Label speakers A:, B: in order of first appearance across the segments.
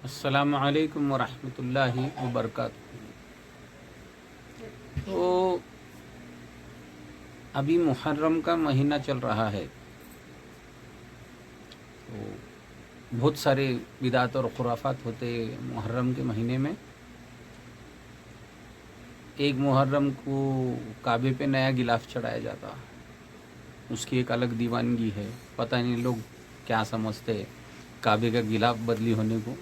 A: السلام علیکم ورحمۃ اللہ وبرکاتہ۔ تو ابھی محرم کا مہینہ چل رہا ہے، تو بہت سارے بدعت اور خرافات ہوتے محرم کے مہینے میں۔ ایک محرم کو کعبے پہ نیا غلاف چڑھایا جاتا، اس کی ایک الگ دیوانگی ہے۔ پتہ نہیں لوگ کیا سمجھتے کعبے کا غلاف بدلی ہونے کو۔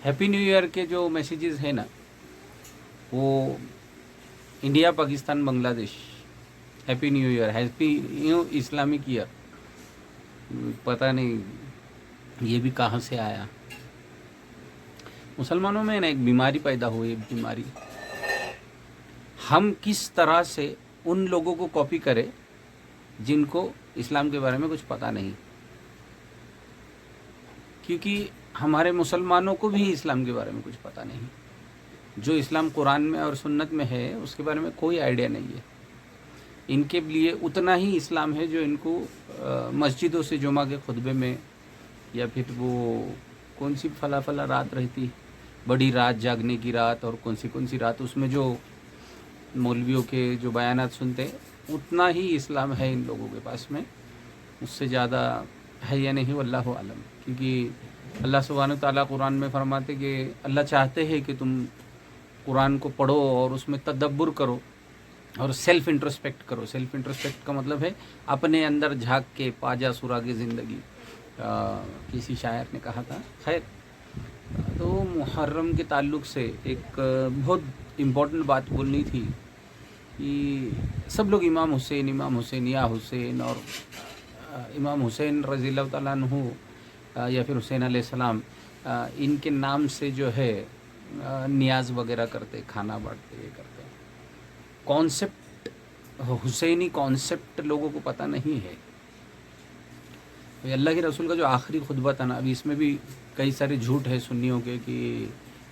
A: ہیپی نیو ایئر کے جو میسیجز ہیں نا، وہ India, Pakistan, Bangladesh, happy new year, happy new Islamic year, پتہ نہیں یہ بھی کہاں سے آیا۔ مسلمانوں میں نا ایک بیماری پیدا ہوئی، بیماری ہم کس طرح سے ان لوگوں کو کاپی کریں جن کو اسلام کے بارے میں کچھ پتہ نہیں، کیونکہ ہمارے مسلمانوں کو بھی اسلام کے بارے میں کچھ پتہ نہیں۔ جو اسلام قرآن میں اور سنت میں ہے اس کے بارے میں کوئی آئیڈیا نہیں ہے۔ ان کے لیے اتنا ہی اسلام ہے جو ان کو مسجدوں سے جمعہ کے خطبے میں، یا پھر وہ کون سی فلا رات رہتی، بڑی رات، جاگنے کی رات، اور کون سی رات، اس میں جو مولویوں کے جو بیانات سنتے، اتنا ہی اسلام ہے ان لوگوں کے پاس میں، اس سے زیادہ ہے یا نہیں واللہ عالم۔ کیونکہ اللہ سبحانہ تعالیٰ قرآن میں فرماتے کہ اللہ چاہتے ہیں کہ تم قرآن کو پڑھو اور اس میں تدبر کرو اور سیلف انٹروسپیکٹ کرو۔ سیلف انٹروسپیکٹ کا مطلب ہے اپنے اندر جھانک کے پاجا سراغ زندگی، کسی شاعر نے کہا تھا۔ خیر، تو محرم کے تعلق سے ایک بہت امپورٹنٹ بات بولنی تھی کہ سب لوگ امام حسین یا حسین اور امام حسین رضی اللہ تعالیٰ عنہ یا پھر حسین علیہ السلام، ان کے نام سے جو ہے نیاز وغیرہ کرتے، کھانا بانٹتے، یہ کرتے۔ کانسیپٹ، حسینی کانسیپٹ لوگوں کو پتہ نہیں ہے۔ اللہ کے رسول کا جو آخری خطبہ تھا نا، ابھی اس میں بھی کئی سارے جھوٹ ہے سنیوں کے کہ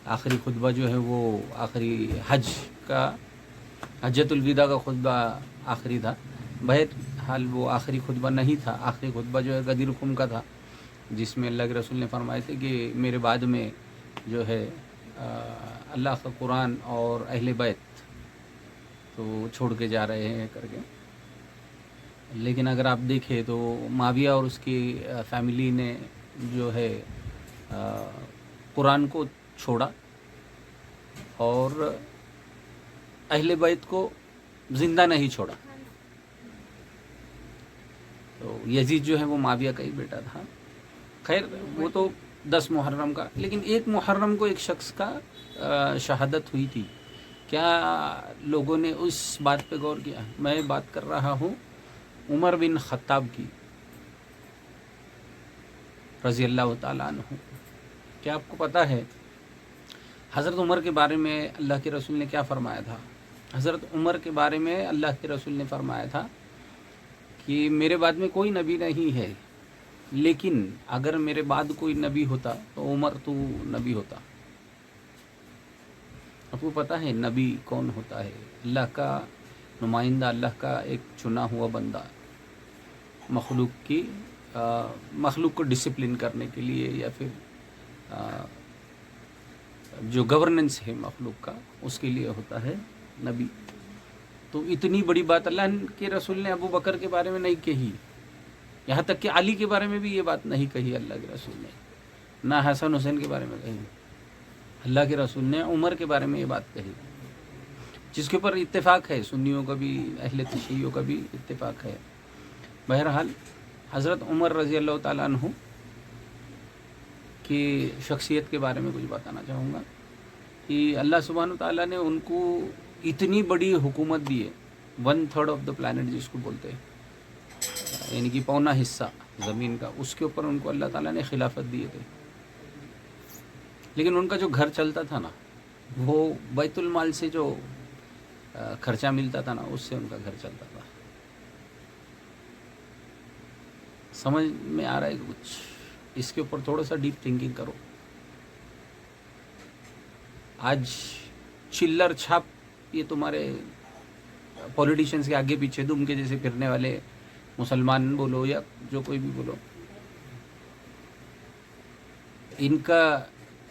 A: آخری خطبہ جو ہے وہ آخری حج کا، حجۃ الوداع کا خطبہ آخری تھا۔ بہرحال وہ آخری خطبہ نہیں تھا، آخری خطبہ جو ہے غدیر خم کا تھا، جس میں اللہ کے رسول نے فرمائے تھے کہ میرے بعد میں جو ہے اللہ کا قرآن اور اہل بیت تو چھوڑ کے جا رہے ہیں کر کے۔ لیکن اگر آپ دیکھیں تو معاویہ اور اس کی فیملی نے جو ہے قرآن کو چھوڑا اور اہل بیت کو زندہ نہیں چھوڑا۔ تو یزید جو ہے وہ معاویہ کا ہی بیٹا تھا۔ خیر، وہ تو 10 محرم کا، لیکن 1 محرم کو ایک شخص کا شہادت ہوئی تھی۔ کیا لوگوں نے اس بات پہ غور کیا؟ میں بات کر رہا ہوں عمر بن خطاب کی رضی اللہ تعالیٰ عنہ۔ کیا آپ کو پتہ ہے حضرت عمر کے بارے میں اللہ کے رسول نے کیا فرمایا تھا؟ حضرت عمر کے بارے میں اللہ کے رسول نے فرمایا تھا کہ میرے بعد میں کوئی نبی نہیں ہے، لیکن اگر میرے بعد کوئی نبی ہوتا تو عمر تو نبی ہوتا۔ آپ کو پتہ ہے نبی کون ہوتا ہے؟ اللہ کا نمائندہ، اللہ کا ایک چنا ہوا بندہ، مخلوق کو ڈسپلن کرنے کے لیے، یا پھر جو گورننس ہے مخلوق کا، اس کے لیے ہوتا ہے نبی۔ تو اتنی بڑی بات اللہ کے رسول نے ابو بکر کے بارے میں نہیں کہی، یہاں تک کہ علی کے بارے میں بھی یہ بات نہیں کہی اللہ کے رسول نے، نہ حسن حسین کے بارے میں کہی۔ اللہ کے رسول نے عمر کے بارے میں یہ بات کہی، جس کے اوپر اتفاق ہے، سنیوں کا بھی، اہل تشیعوں کا بھی اتفاق ہے۔ بہرحال حضرت عمر رضی اللہ تعالیٰ عنہ کی شخصیت کے بارے میں کچھ بتانا چاہوں گا کہ اللہ سبحانہ تعالیٰ نے ان کو اتنی بڑی حکومت دی ہے، 1/3 آف دا پلانٹ جس کو بولتے ہیں، یعنی کہ پونا حصہ زمین کا، اس کے اوپر ان کو اللہ تعالیٰ نے خلافت دیے تھے۔ لیکن ان کا جو گھر چلتا تھا نا، وہ بیت المال سے جو خرچہ ملتا تھا نا، اس سے ان کا گھر چلتا تھا۔ سمجھ میں آ رہا ہے کچھ؟ اس کے اوپر تھوڑا سا ڈیپ تھنکنگ کرو۔ آج چلر چھاپ یہ تمہارے پولیٹیشینز کے آگے پیچھے دم کے جیسے پھرنے والے مسلمان بولو یا جو کوئی بھی بولو، ان کا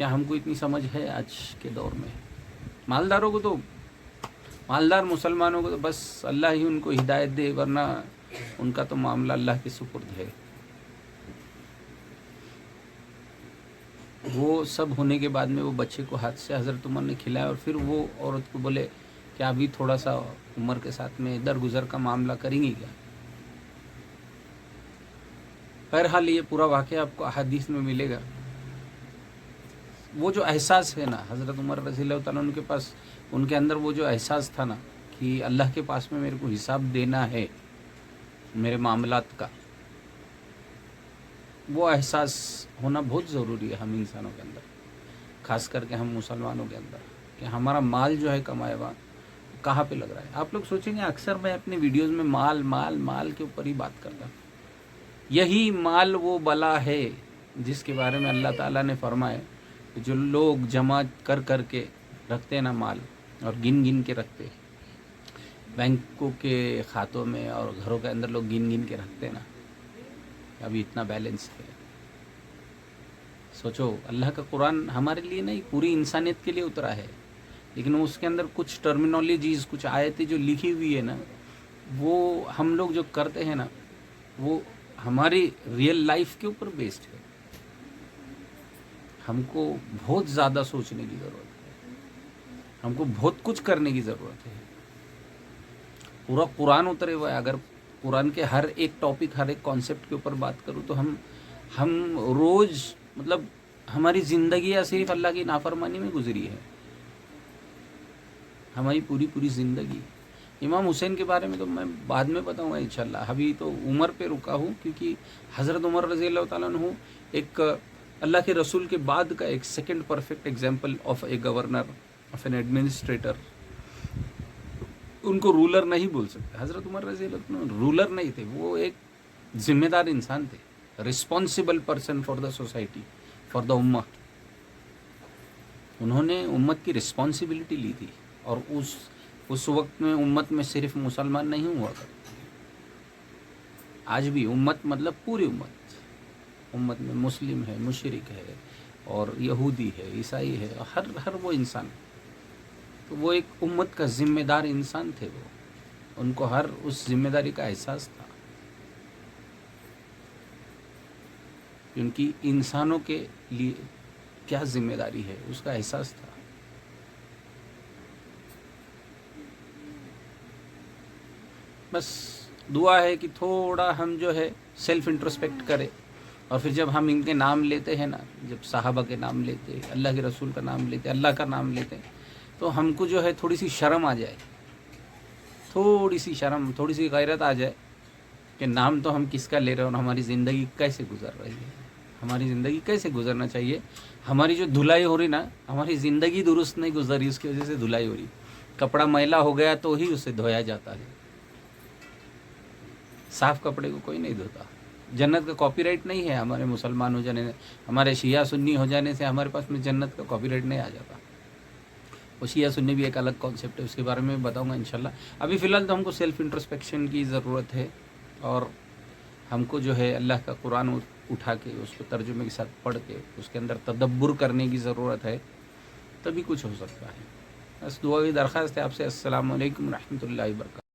A: کیا ہم کو اتنی سمجھ ہے آج کے دور میں؟ مالداروں کو تو، مالدار مسلمانوں کو تو بس اللہ ہی ان کو ہدایت دے، ورنہ ان کا تو معاملہ اللہ کے سپرد ہے. وہ سب ہونے کے بعد میں وہ بچے کو ہاتھ سے حضرت عمر نے کھلایا، اور پھر وہ عورت کو بولے کہ ابھی تھوڑا سا عمر کے ساتھ میں درگزر کا معاملہ کریں گی کیا؟ بہرحال یہ پورا واقعہ آپ کو احادیث میں ملے گا. وہ جو احساس ہے نا حضرت عمر رضی اللہ تعالیٰ عنہ کے پاس، ان کے اندر وہ جو احساس تھا نا کہ اللہ کے پاس میں میرے کو حساب دینا ہے میرے معاملات کا، وہ احساس ہونا بہت ضروری ہے ہم انسانوں کے اندر، خاص کر کے ہم مسلمانوں کے اندر، کہ ہمارا مال جو ہے کمایا ہوا کہاں پہ لگ رہا ہے. آپ لوگ سوچیں گے اکثر میں اپنے ویڈیوز میں مال مال مال کے اوپر ہی بات کرتا ہوں. یہی مال وہ بلا ہے جس کے بارے میں اللہ تعالیٰ نے فرمایا کہ جو لوگ جمع کر کر کے رکھتے ہیں نا مال، اور گن گن کے رکھتے ہیں بینکوں کے کھاتوں میں، اور گھروں کے اندر لوگ گن گن کے رکھتے ہیں نا ابھی اتنا بیلنس ہے. سوچو، اللہ کا قرآن ہمارے لیے نہیں پوری انسانیت کے لیے اترا ہے، لیکن اس کے اندر کچھ ٹرمینالوجیز، کچھ آیتیں جو لکھی ہوئی ہے نا، وہ ہم لوگ جو کرتے ہیں نا وہ ہماری ریئل لائف کے اوپر بیسڈ ہے. ہم کو بہت زیادہ سوچنے کی ضرورت ہے، ہم کو بہت کچھ کرنے کی ضرورت ہے. پورا قرآن اترے ہوا ہے. اگر قرآن کے ہر ایک ٹاپک، ہر ایک کانسیپٹ کے اوپر بات کروں تو ہم روز مطلب ہماری زندگی یا صرف اللہ کی نافرمانی میں گزری ہے، ہماری پوری زندگی. امام حسین کے بارے میں تو میں بعد میں بتاؤں گا انشاءاللہ. ابھی تو عمر پہ رکا ہوں، کیونکہ حضرت عمر رضی اللہ تعالیٰ عنہ ایک اللہ کے رسول کے بعد کا ایک second perfect example of a governor, of an administrator. ان کو رولر نہیں بول سکتے. حضرت عمر رضی اللہ عنہ رولر نہیں تھے، وہ ایک ذمہ دار انسان تھے، responsible person for the society, for the امہ. انہوں نے امت کی رسپانسبلٹی لی تھی، اور اس وقت میں امت میں صرف مسلمان نہیں ہوا کرتے. آج بھی امت مطلب پوری امت میں مسلم ہے، مشرک ہے، اور یہودی ہے، عیسائی ہے، ہر وہ انسان. تو وہ ایک امت کا ذمہ دار انسان تھے. وہ ان کو ہر اس ذمہ داری کا احساس تھا، ان کی انسانوں کے لیے کیا ذمہ داری ہے اس کا احساس تھا. بس دعا ہے کہ تھوڑا ہم جو ہے سیلف انٹروسپیکٹ کریں، اور پھر جب ہم ان کے نام لیتے ہیں نا، جب صحابہ کے نام لیتے، اللہ کے رسول کا نام لیتے، اللہ کا نام لیتے، تو ہم کو جو ہے تھوڑی سی شرم آ جائے، تھوڑی سی شرم، تھوڑی سی غیرت آ جائے کہ نام تو ہم کس کا لے رہے ہیں، اور ہماری زندگی کیسے گزر رہی ہے، ہماری زندگی کیسے گزرنا چاہیے. ہماری جو دھلائی ہو رہی نا، ہماری زندگی درست نہیں گزر رہی، اس کی وجہ سے دھلائی ہو رہی. کپڑا میلا ہو گیا تو ہی اسے دھویا جاتا ہے، صاف کپڑے کو کوئی نہیں دھوتا. جنت کا کاپی رائٹ نہیں ہے ہمارے مسلمان ہو جانے سے، ہمارے شیعہ سنی ہو جانے سے ہمارے پاس میں جنت کا کاپی رائٹ نہیں آ جاتا. وہ شیعہ سنی بھی ایک الگ کانسیپٹ ہے، اس کے بارے میں بتاؤں گا انشاءاللہ. ابھی فی الحال تو ہم کو سیلف انٹروسپیکشن کی ضرورت ہے، اور ہم کو جو ہے اللہ کا قرآن اٹھا کے اس کو ترجمے کے ساتھ پڑھ کے اس کے اندر تدبر کرنے کی ضرورت ہے، تبھی کچھ ہو سکتا ہے. بس دعا کی درخواست ہے آپ سے. السلام علیکم ورحمۃ اللہ وبرکاتہ.